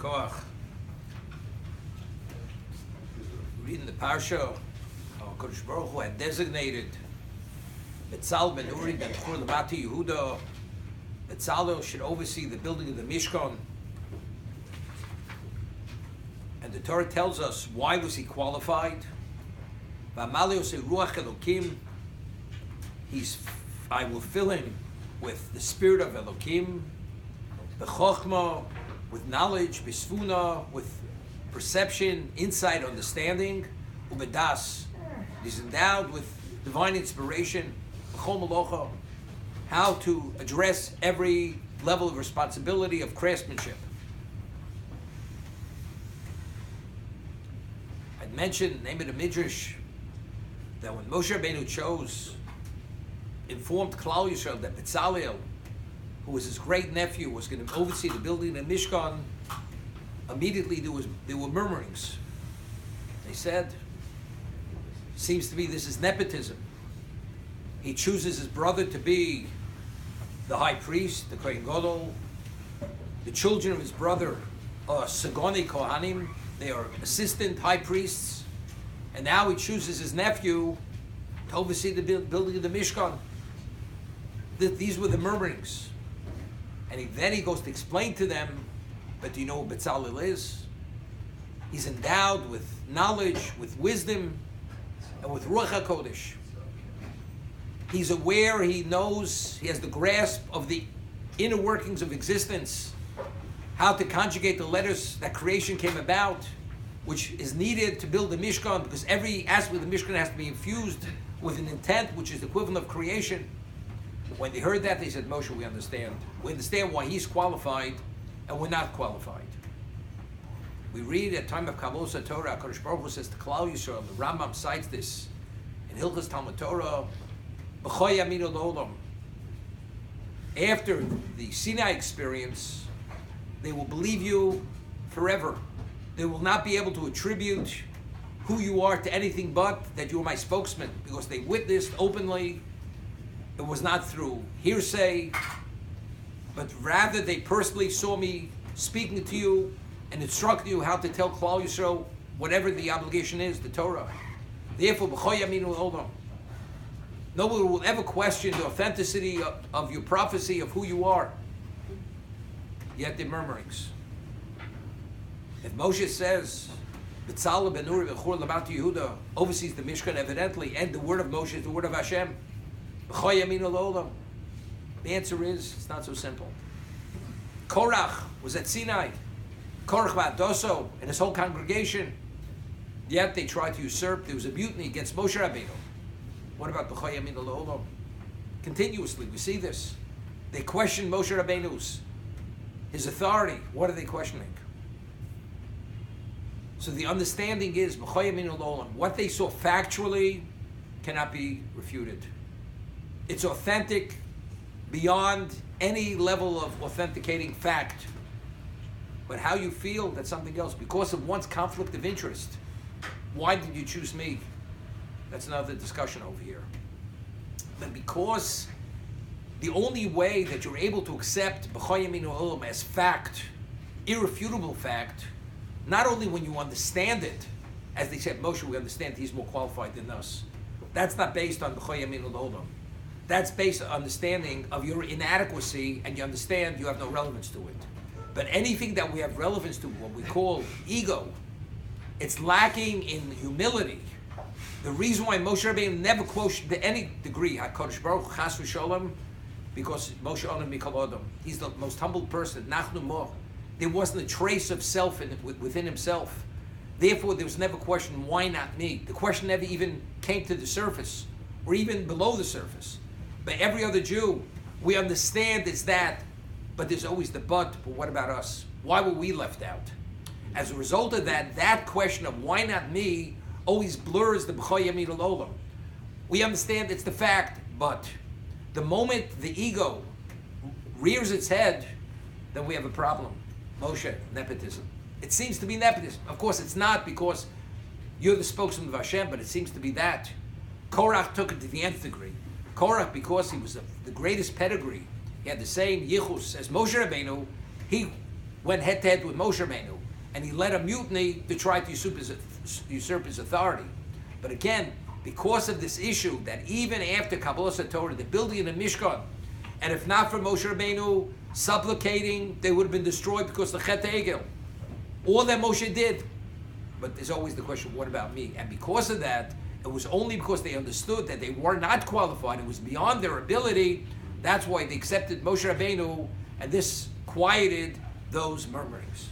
Koach. Reading the Parsha, Kodesh Baruch Hu had designated Betzalel ben Uri ben Chur Lamati Yehuda. Betzalel should oversee the building of the Mishkan. And the Torah tells us why was he qualified. V'amalios Ruach Elokim. I will fill him with the spirit of Elokim, b'chokhmah, with knowledge, b'sfuna, with perception, insight, understanding, u'bedas. He's endowed with divine inspiration, b'chol malocha, how to address every level of responsibility of craftsmanship. I'd mentioned the name of the Midrash that when Moshe Rabbeinu informed Klal Yisrael that Betzalel, who was his great nephew, was going to oversee the building of the Mishkan, immediately there were murmurings. They said, seems to be this is nepotism. He chooses his brother to be the high priest, the Kohen Gadol. The children of his brother are Sagoni Kohanim. They are assistant high priests. And now he chooses his nephew to oversee the building of the Mishkan. These were the murmurings. And then he goes to explain to them, but do you know what Betzalel is? He's endowed with knowledge, with wisdom, and with Ruach HaKodesh. He's aware, he knows, he has the grasp of the inner workings of existence, how to conjugate the letters that creation came about, which is needed to build the Mishkan, because every aspect of the Mishkan has to be infused with an intent, which is the equivalent of creation. When they heard that, they said, Moshe, we understand. We understand why he's qualified, and we're not qualified. We read at time of Kabbalas Torah, HaKadosh Baruch Hu says to Klal Yisrael, the Rambam cites this in Hilchos Talmud Torah, B'choy Yaminu L'olam. After the Sinai experience, they will believe you forever. They will not be able to attribute who you are to anything but that you are my spokesman, because they witnessed openly. It was not through hearsay, but rather they personally saw me speaking to you and instructing you how to tell Klal Yisrael whatever the obligation is, the Torah. Therefore, b'choy yaminu l'olam. Nobody will ever question the authenticity of your prophecy of who you are. Yet the murmurings. If Moshe says, Betzalel ben Uri ben Chur Lamati Yehuda oversees the Mishkan evidently, and the word of Moshe is the word of Hashem, b'choy yaminu l'olam. The answer is, it's not so simple. Korach was at Sinai. Korach V'Adoso and his whole congregation. Yet they tried to usurp. There was a mutiny against Moshe Rabbeinu. What about b'choy yaminu l'olam? Continuously, we see this. They question Moshe Rabbeinu's, his authority. What are they questioning? So the understanding is, b'choy yaminu l'olam, what they saw factually cannot be refuted. It's authentic beyond any level of authenticating fact. But how you feel, that's something else. Because of one's conflict of interest, why did you choose me? That's another discussion over here. But because the only way that you're able to accept b'choy yaminu l'olam as fact, irrefutable fact, not only when you understand it, as they said, Moshe, we understand he's more qualified than us. That's not based on b'choy yaminu l'olam. That's based on understanding of your inadequacy, and you understand you have no relevance to it. But anything that we have relevance to, what we call ego, it's lacking in humility. The reason why Moshe Rabbeinu never questioned to any degree HaKadosh Baruch Hu Chas v'Sholom, because Moshe Olam Mikol Adam, he's the most humble person. Nachnu Mo. There wasn't a trace of self within himself. Therefore, there was never a question, why not me? The question never even came to the surface, or even below the surface. But every other Jew, we understand it's that, but there's always the but what about us? Why were we left out? As a result of that, that question of why not me always blurs the b'choy yaminu l'olam. We understand it's the fact, but the moment the ego rears its head, then we have a problem. Moshe, nepotism. It seems to be nepotism. Of course, it's not, because you're the spokesman of Hashem, but it seems to be that. Korach took it to the nth degree. Korach, because he was the greatest pedigree, he had the same yichus as Moshe Rabbeinu, he went head to head with Moshe Rabbeinu, and he led a mutiny to try to usurp his authority. But again, because of this issue that even after Kabbalas Torah, the building of the Mishkan, and if not for Moshe Rabbeinu supplicating, they would have been destroyed because of the Chet Egel. All that Moshe did. But there's always the question, what about me? And because of that, it was only because they understood that they were not qualified, it was beyond their ability. That's why they accepted Moshe Rabbeinu, and this quieted those murmurings.